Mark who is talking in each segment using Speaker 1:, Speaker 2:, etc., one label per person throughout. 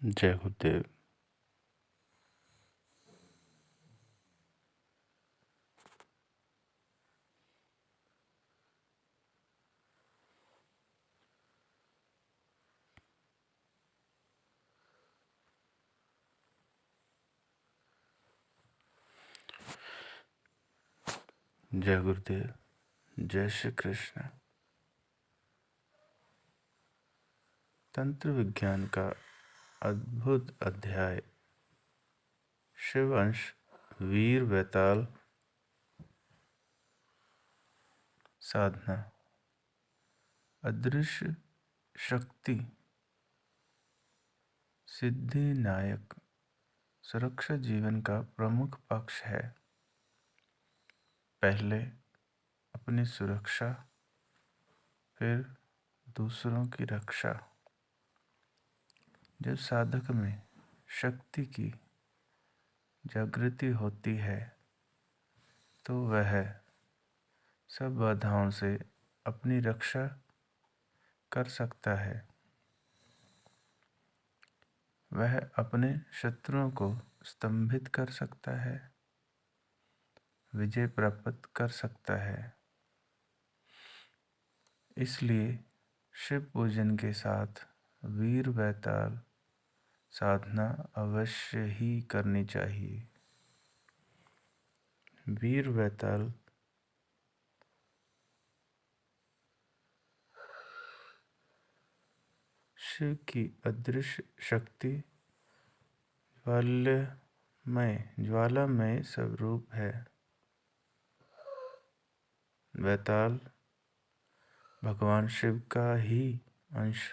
Speaker 1: जय गुरुदेव। जय गुरुदेव। जय श्री कृष्ण। तंत्र विज्ञान का अद्भुत अध्याय शिवअंश वीर वैताल साधना। अदृश्य शक्ति सिद्धि नायक सुरक्षा जीवन का प्रमुख पक्ष है। पहले अपनी सुरक्षा, फिर दूसरों की रक्षा। जब साधक में शक्ति की जागृति होती है तो वह सब बाधाओं से अपनी रक्षा कर सकता है। वह अपने शत्रुओं को स्तंभित कर सकता है, विजय प्राप्त कर सकता है। इसलिए शिव पूजन के साथ वीर वैताल साधना अवश्य ही करनी चाहिए। वीर वैताल शिव की अदृश्य शक्ति ज्वालामय स्वरूप है। वैताल भगवान शिव का ही अंश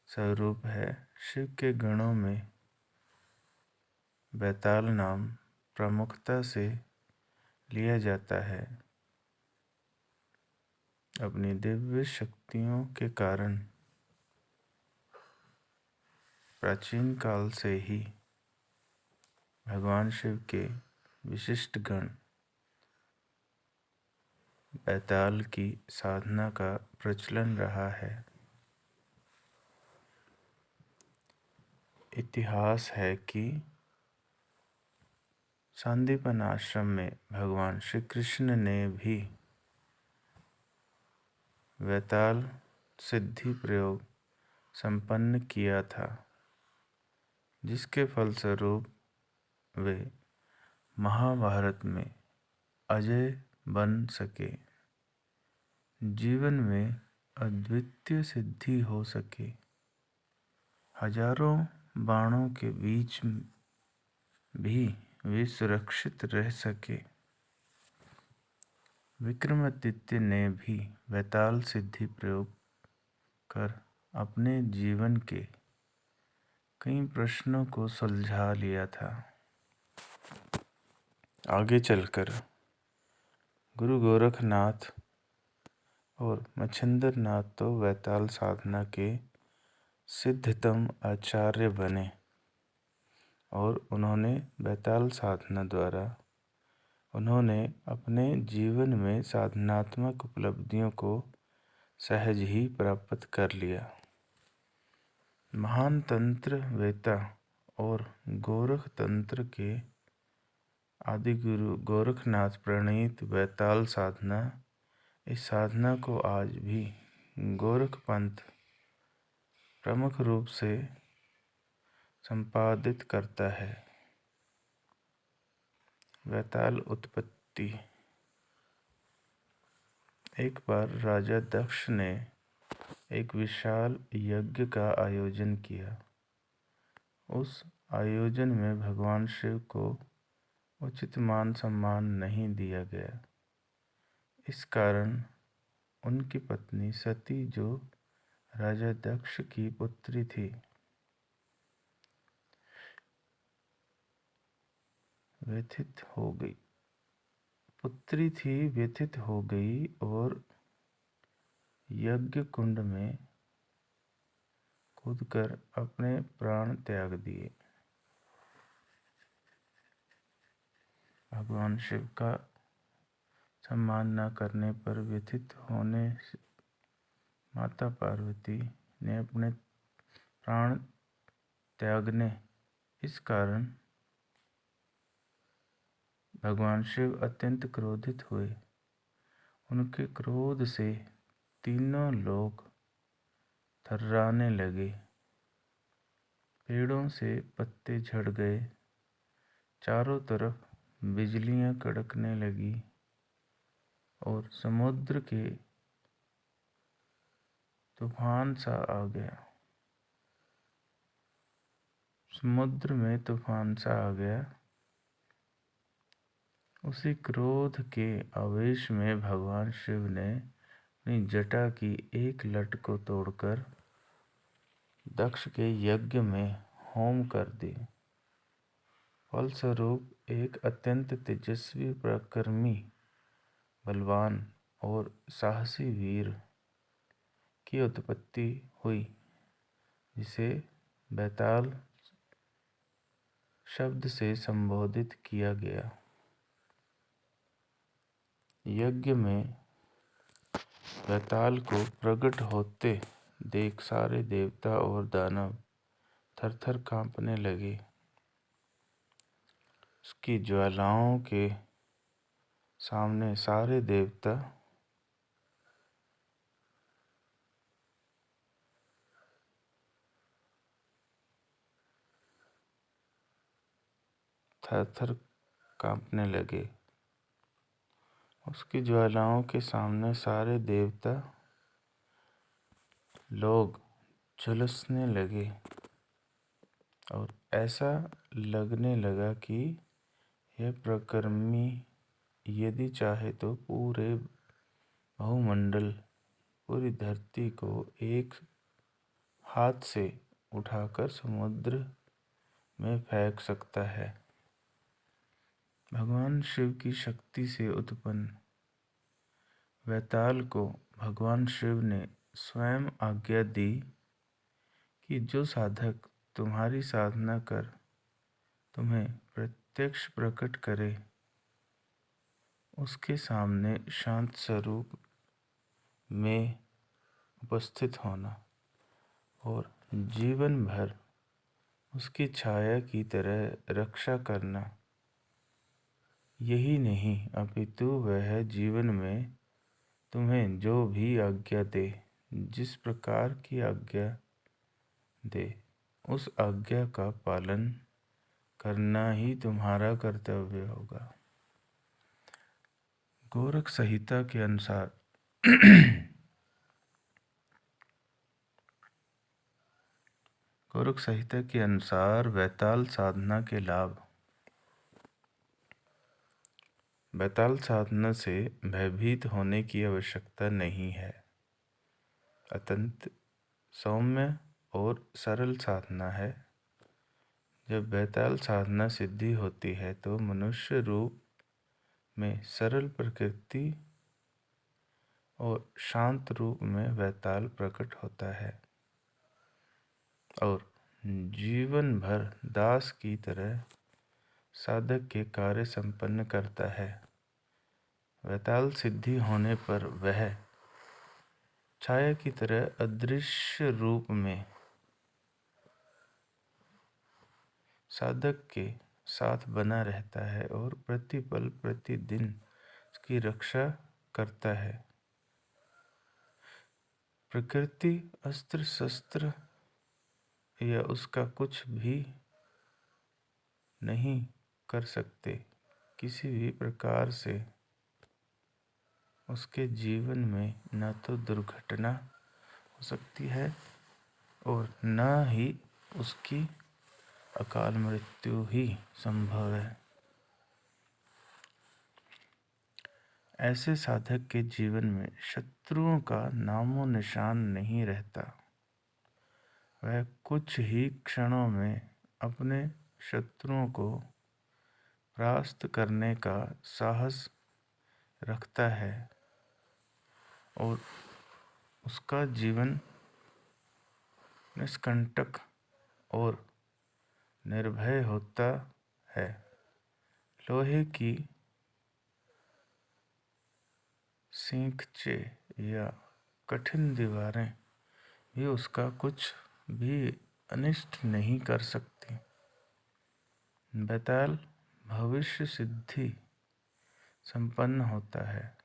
Speaker 1: स्वरूप है। शिव के गणों में वैताल नाम प्रमुखता से लिया जाता है। अपनी दिव्य शक्तियों के कारण प्राचीन काल से ही भगवान शिव के विशिष्ट गण वैताल की साधना का प्रचलन रहा है। इतिहास है कि सांदीपन आश्रम में भगवान श्री कृष्ण ने भी वैताल सिद्धि प्रयोग संपन्न किया था, जिसके फलस्वरूप वे महाभारत में अजय बन सके, जीवन में अद्वितीय सिद्धि हो सके, हजारों बाणों के बीच भी वे सुरक्षित रह सके। विक्रमादित्य ने भी वैताल सिद्धि प्रयोग कर अपने जीवन के कई प्रश्नों को सुलझा लिया था। आगे चलकर गुरु गोरखनाथ और मच्छिंद्र नाथ तो वैताल साधना के सिद्धतम आचार्य बने और उन्होंने वैताल साधना द्वारा उन्होंने अपने जीवन में साधनात्मक उपलब्धियों को सहज ही प्राप्त कर लिया। महान तंत्र वेता और गोरख तंत्र के आदि गुरु गोरखनाथ प्रणीत वैताल साधना, इस साधना को आज भी गोरख पंथ प्रमुख रूप से संपादित करता है। वैताल उत्पत्ति। एक बार राजा दक्ष ने एक विशाल यज्ञ का आयोजन किया। उस आयोजन में भगवान शिव को उचित मान सम्मान नहीं दिया गया। इस कारण उनकी पत्नी सती, जो राजा दक्ष की पुत्री थी, व्यथित हो गई और यज्ञ कुंड में कूदकर अपने प्राण त्याग दिए। भगवान शिव का सम्मान न करने पर व्यथित होने से माता पार्वती ने अपने प्राण त्यागने। इस कारण भगवान शिव अत्यंत क्रोधित हुए। उनके क्रोध से तीनों लोग थर्राने लगे। पेड़ों से पत्ते झड़ गए, चारों तरफ बिजलियां कड़कने लगी और समुद्र के तूफान सा आ गया। समुद्र में तूफान सा आ गया। उसी क्रोध के आवेश में भगवान शिव ने अपनी जटा की एक लट को तोड़कर दक्ष के यज्ञ में होम कर दी। फलस्वरूप एक अत्यंत तेजस्वी, पराक्रमी, बलवान और साहसी वीर की उत्पत्ति हुई, जिसे बैताल शब्द से संबोधित किया गया। यज्ञ में बैताल को प्रकट होते देख सारे देवता और दानव थर-थर कांपने लगे। उसकी ज्वालाओं के सामने सारे देवता थर-थर कांपने लगे। उसकी ज्वालाओं के सामने सारे देवता लोग झुलसने लगे और ऐसा लगने लगा कि यह पराक्रमी यदि चाहे तो पूरे बहुमंडल, पूरी धरती को एक हाथ से उठाकर समुद्र में फेंक सकता है। भगवान शिव की शक्ति से उत्पन्न बैताल को भगवान शिव ने स्वयं आज्ञा दी कि जो साधक तुम्हारी साधना कर तुम्हें प्रत्यक्ष प्रकट करे, उसके सामने शांत स्वरूप में उपस्थित होना और जीवन भर उसकी छाया की तरह रक्षा करना। यही नहीं अपितु वह जीवन में तुम्हें जो भी आज्ञा दे, जिस प्रकार की आज्ञा दे, उस आज्ञा का पालन करना ही तुम्हारा कर्तव्य होगा। गोरख संहिता के अनुसार गोरख संहिता के अनुसार बैताल साधना के लाभ। बैताल साधना से भयभीत होने की आवश्यकता नहीं है। अत्यंत सौम्य और सरल साधना है। जब बैताल साधना सिद्धि होती है तो मनुष्य रूप में सरल प्रकृति और शांत रूप में बैताल प्रकट होता है और जीवन भर दास की तरह साधक के कार्य संपन्न करता है। बैताल सिद्धि होने पर वह छाया की तरह अदृश्य रूप में साधक के साथ बना रहता है और प्रतिपल प्रतिदिन उसकी रक्षा करता है। प्रकृति, अस्त्र शस्त्र या उसका कुछ भी नहीं कर सकते। किसी भी प्रकार से उसके जीवन में न तो दुर्घटना हो सकती है और न ही उसकी अकाल मृत्यु ही संभव है। ऐसे साधक के जीवन में शत्रुओं का नामो निशान नहीं रहता। वह कुछ ही क्षणों में अपने शत्रुओं को परास्त करने का साहस रखता है और उसका जीवन निष्कंटक और निर्भय होता है। लोहे की सींगचे या कठिन दीवारें भी उसका कुछ भी अनिष्ट नहीं कर सकती। बैताल भविष्य सिद्धि संपन्न होता है,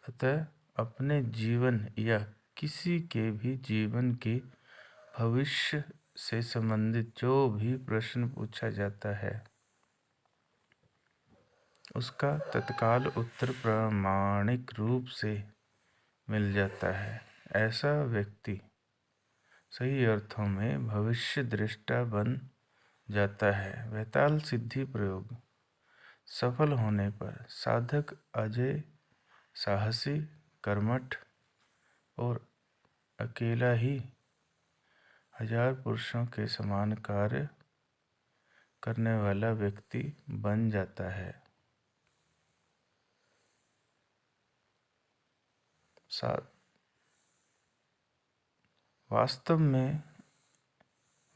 Speaker 1: अतः अपने जीवन या किसी के भी जीवन के भविष्य से संबंधित जो भी प्रश्न पूछा जाता है उसका तत्काल उत्तर प्रामाणिक रूप से मिल जाता है। ऐसा व्यक्ति सही अर्थों में भविष्य दृष्टा बन जाता है। बैताल सिद्धि प्रयोग सफल होने पर साधक अजय, साहसी, कर्मठ और अकेला ही 1000 पुरुषों के समान कार्य करने वाला व्यक्ति बन जाता है। वास्तव में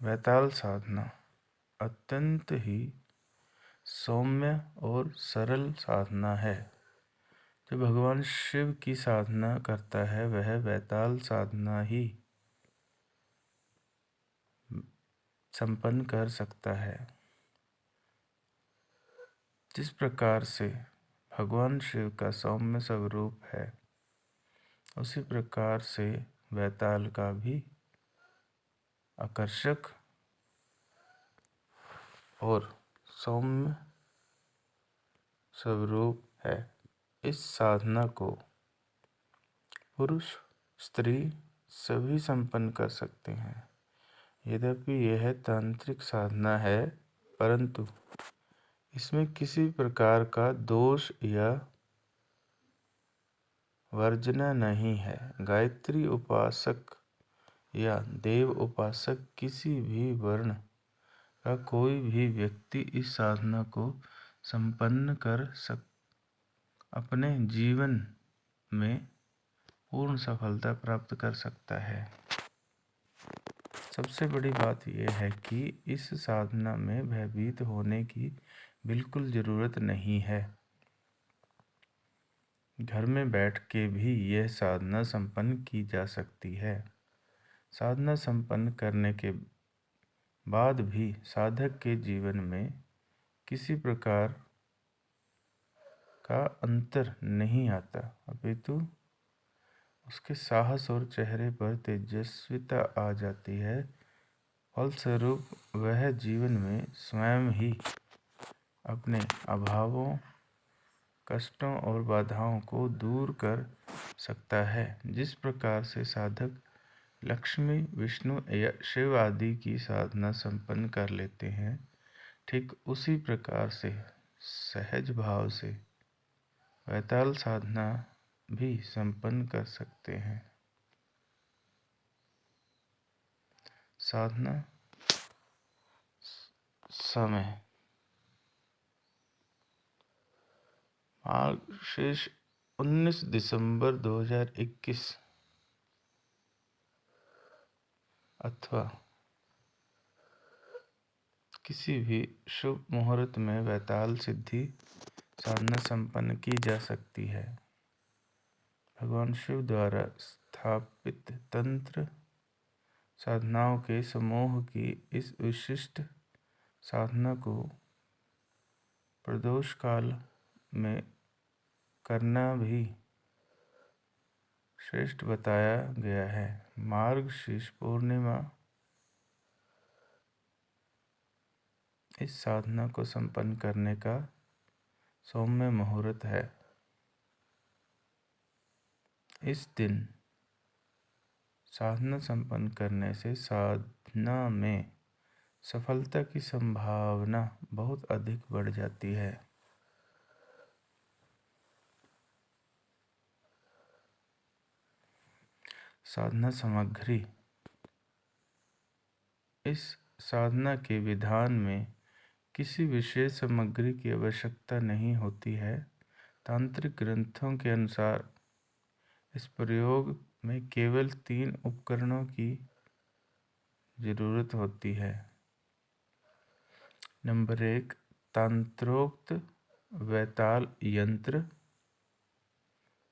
Speaker 1: बैताल साधना अत्यंत ही सौम्य और सरल साधना है। जो भगवान शिव की साधना करता है वह बैताल साधना ही संपन्न कर सकता है। जिस प्रकार से भगवान शिव का सौम्य स्वरूप है, उसी प्रकार से बैताल का भी आकर्षक और सौम्य स्वरूप है। इस साधना को पुरुष, स्त्री सभी संपन्न कर सकते हैं। यद्यपि यह तांत्रिक साधना है, परंतु इसमें किसी प्रकार का दोष या वर्जना नहीं है। गायत्री उपासक या देव उपासक किसी भी वर्ण का कोई भी व्यक्ति इस साधना को संपन्न कर अपने जीवन में पूर्ण सफलता प्राप्त कर सकता है। सबसे बड़ी बात यह है कि इस साधना में भयभीत होने की बिल्कुल ज़रूरत नहीं है। घर में बैठ के भी यह साधना संपन्न की जा सकती है। साधना संपन्न करने के बाद भी साधक के जीवन में किसी प्रकार का अंतर नहीं आता, अपितु उसके साहस और चेहरे पर तेजस्विता आ जाती है। फलस्वरूप वह जीवन में स्वयं ही अपने अभावों, कष्टों और बाधाओं को दूर कर सकता है। जिस प्रकार से साधक लक्ष्मी, विष्णु या शिव आदि की साधना संपन्न कर लेते हैं, ठीक उसी प्रकार से सहज भाव से बैताल साधना भी संपन्न कर सकते हैं। साधना समय मार्गशीर्ष 19 दिसंबर 2021 अथवा किसी भी शुभ मुहूर्त में बैताल सिद्धि साधना संपन्न की जा सकती है। भगवान शिव द्वारा स्थापित तंत्र साधनाओं के समूह की इस विशिष्ट साधना को प्रदोष काल में करना भी श्रेष्ठ बताया गया है। मार्गशीर्ष पूर्णिमा इस साधना को संपन्न करने का सौम्य मुहूर्त है। इस दिन साधना संपन्न करने से साधना में सफलता की संभावना बहुत अधिक बढ़ जाती है। साधना सामग्री इस साधना के विधान में किसी विशेष सामग्री की आवश्यकता नहीं होती है। तांत्रिक ग्रंथों के अनुसार इस प्रयोग में केवल 3 उपकरणों की जरूरत होती है। नंबर 1, तंत्रोक्त बैताल यंत्र।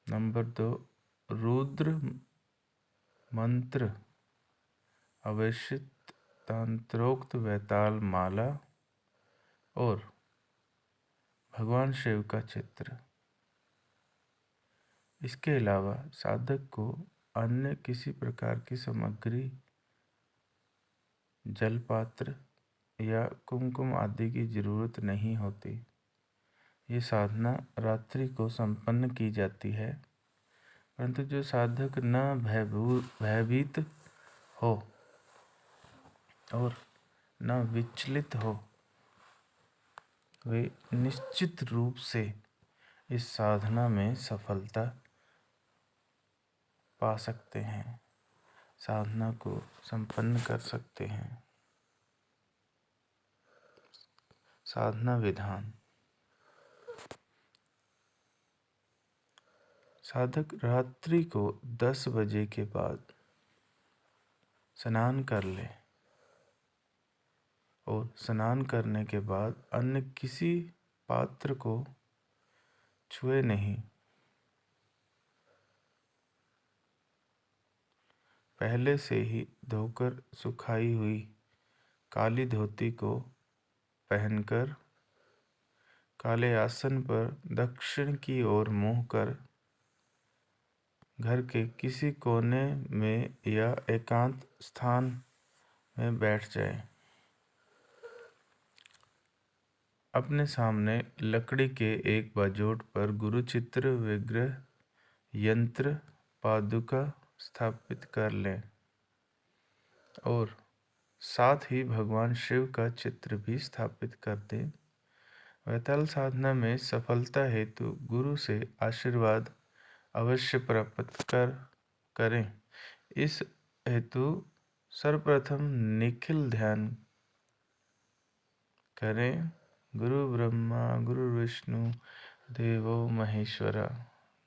Speaker 1: नंबर 2, रुद्र मंत्र अवेशित तंत्रोक्त वैताल माला और भगवान शिव का चित्र। इसके अलावा साधक को अन्य किसी प्रकार की सामग्री, जलपात्र या कुमकुम आदि की जरूरत नहीं होती। ये साधना रात्रि को संपन्न की जाती है, परंतु जो साधक न भयभीत हो और न विचलित हो, वे निश्चित रूप से इस साधना में सफलता पा सकते हैं, साधना को संपन्न कर सकते हैं। साधना विधान। साधक रात्रि को 10 बजे के बाद स्नान कर ले और स्नान करने के बाद अन्य किसी पात्र को छुए नहीं। पहले से ही धोकर सुखाई हुई काली धोती को पहनकर काले आसन पर दक्षिण की ओर मुंह कर घर के किसी कोने में या एकांत स्थान में बैठ जाए। अपने सामने लकड़ी के एक बाजोट पर गुरु चित्र, विग्रह, यंत्र, पादुका स्थापित कर लें और साथ ही भगवान शिव का चित्र भी स्थापित कर दें। वैताल साधना में सफलता हेतु गुरु से आशीर्वाद अवश्य प्राप्त करें। इस हेतु सर्वप्रथम निखिल ध्यान करें। गुरु ब्रह्मा गुरु विष्णु देवो महेश्वरा,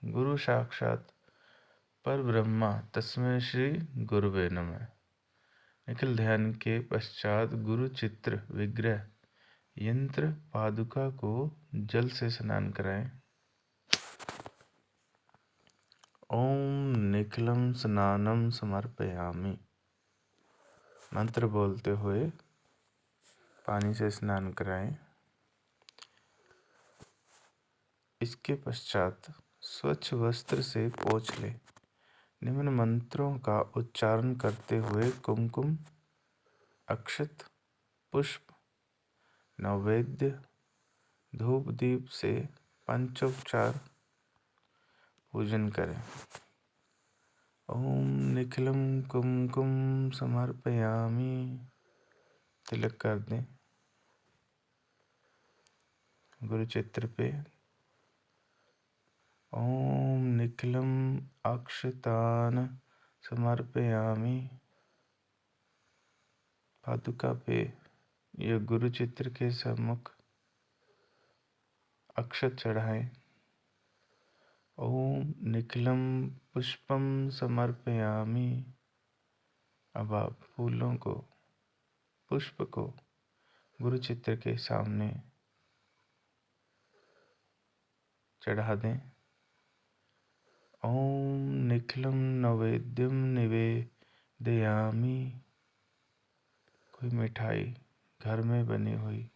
Speaker 1: गुरु साक्षात पर ब्रह्मा तस्मै श्री गुरुवे नमः। निखिल ध्यान के पश्चात गुरु चित्र, विग्रह, यंत्र, पादुका को जल से स्नान कराएं। ओम निखिलम स्नानम समर्पयामि मंत्र बोलते हुए पानी से स्नान कराएं। इसके पश्चात स्वच्छ वस्त्र से पोंछ लें। निम्न मंत्रों का उच्चारण करते हुए कुमकुम, अक्षत, पुष्प, नैवेद्य, धूप दीप से पंचोपचार पूजन करें। ओम निखिलम कुमकुम समर्पयामि तिलक कर दें गुरु चित्र पे। ओम निखिलम अक्षतान समर्पयामि पादुका पे यह गुरु चित्र के सम्मुख अक्षत चढ़ाएं। ओम निखिलम पुष्पम समर्पयामि। अब आप फूलों को, पुष्प को गुरु चित्र के सामने चढ़ा दें। ओम निखिलम नैवेद्यम निवेदयामि। कोई मिठाई घर में बनी हुई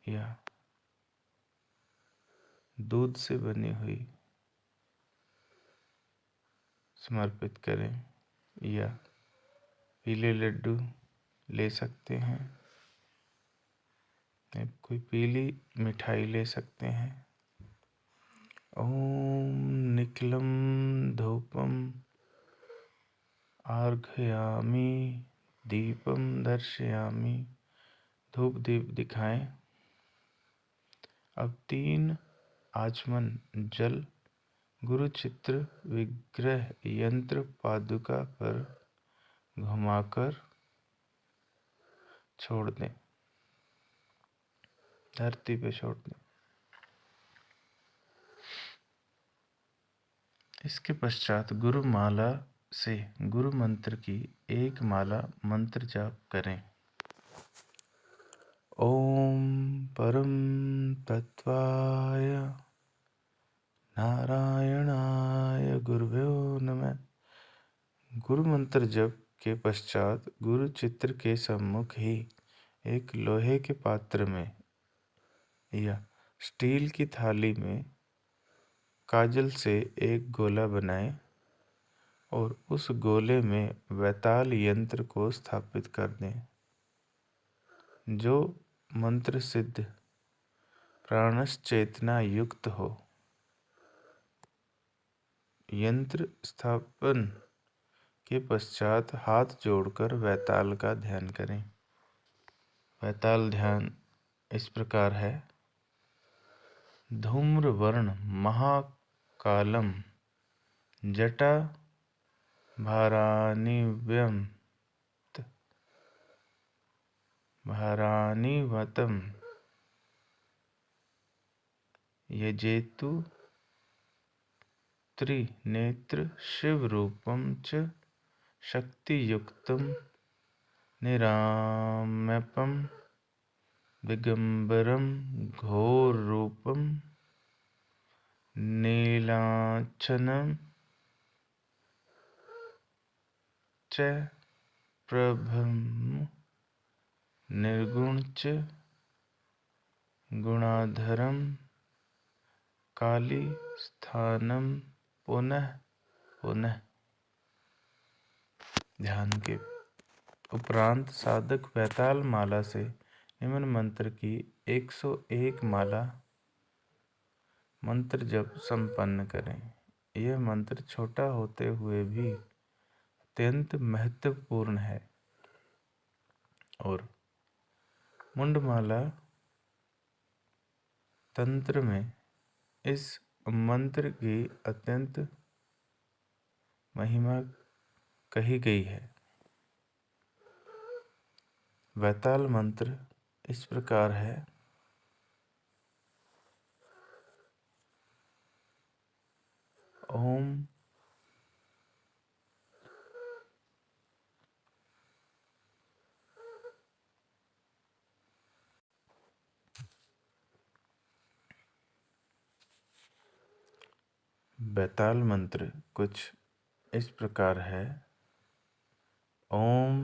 Speaker 1: या दूध से बनी हुई समर्पित करें, या पीले लड्डू ले सकते हैं, कोई पीली मिठाई ले सकते हैं। ओम निखिलम धूपम आर्घयामि दीपम दर्शयामि। धूप दीप दिखाएं। अब 3 आचमन जल गुरु चित्र, विग्रह, यंत्र, पादुका पर घुमाकर छोड़ दें, धरती पे छोड़ दें। इसके पश्चात गुरु माला से गुरु मंत्र की एक माला मंत्र जाप करें। ओम परम तत्वाय नारायणाय गुरुभ्यो नमः। गुरु मंत्र जप के पश्चात गुरु चित्र के सम्मुख ही एक लोहे के पात्र में या स्टील की थाली में काजल से एक गोला बनाएं और उस गोले में वैताल यंत्र को स्थापित कर दें, जो मंत्र सिद्ध प्राणस चेतना युक्त हो। यंत्र स्थापन के पश्चात हाथ जोड़कर वैताल का ध्यान करें। वैताल ध्यान इस प्रकार है। धूम्र वर्ण महाकालम जटा भारानिवतम यजेतु त्रिनेत्र शिवरूपं च शक्तियुक्तं निरामयं दिगंबरं घोररूपं नीलांचनं च प्रभं निर्गुण च गुणाधरं काली स्थानम पुनः पुनः। ध्यान के उपरांत साधक वैताल माला से निम्न मंत्र की 101 माला मंत्र जप संपन्न करें। यह मंत्र छोटा होते हुए भी अत्यंत महत्वपूर्ण है और मुंडमाला तंत्र में इस मंत्र की अत्यंत महिमा कही गई है। वैताल मंत्र इस प्रकार है। ओम वैताल मंत्र कुछ इस प्रकार है। ओम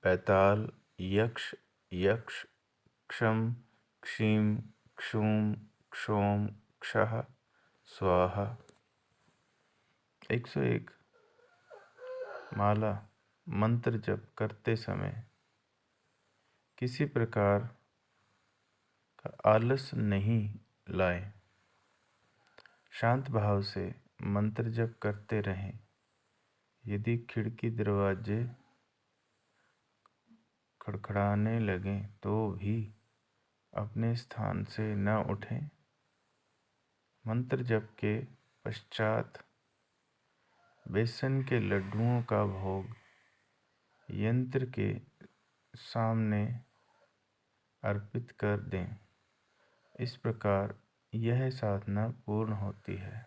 Speaker 1: वैताल यक्ष यक्ष क्षम क्षीम क्षूम क्षोम क्षः स्वाहा। 101 माला मंत्र जप करते समय किसी प्रकार का आलस नहीं लाएं। शांत भाव से मंत्र जप करते रहें। यदि खिड़की दरवाजे खड़खड़ाने लगें तो भी अपने स्थान से न उठें। मंत्र जप के पश्चात बेसन के लड्डुओं का भोग यंत्र के सामने अर्पित कर दें। इस प्रकार यह साधना पूर्ण होती है।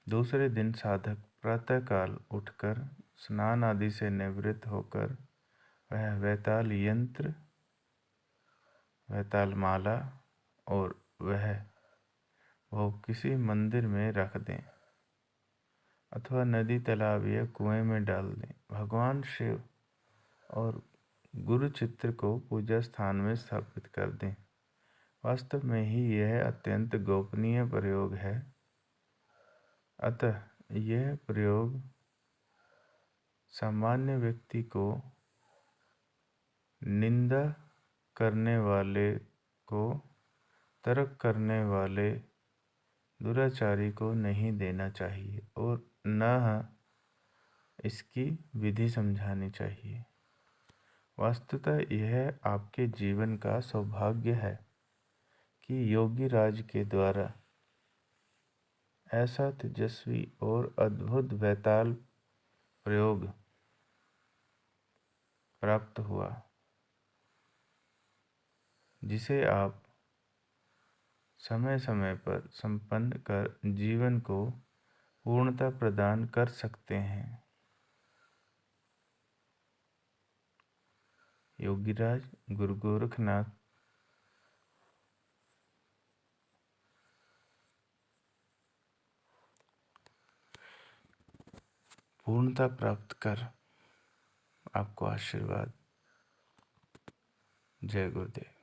Speaker 1: दूसरे दिन साधक प्रातःकाल उठकर स्नान आदि से निवृत्त होकर वह वैताल यंत्र, वैताल माला और वो किसी मंदिर में रख दें अथवा नदी, तालाब या कुएं में डाल दें। भगवान शिव और गुरु चित्र को पूजा स्थान में स्थापित कर दें। वास्तव में ही यह अत्यंत गोपनीय प्रयोग है, अतः यह प्रयोग सामान्य व्यक्ति को, निंदा करने वाले को, तर्क करने वाले दुराचारी को नहीं देना चाहिए और न इसकी विधि समझानी चाहिए। वस्तुतः यह आपके जीवन का सौभाग्य है कि योगी राज के द्वारा ऐसा तेजस्वी और अद्भुत वैताल प्रयोग प्राप्त हुआ, जिसे आप समय समय पर संपन्न कर जीवन को पूर्णता प्रदान कर सकते हैं। योगीराज गुरु गोरखनाथ पूर्णता प्राप्त कर आपको आशीर्वाद। जय गुरुदेव।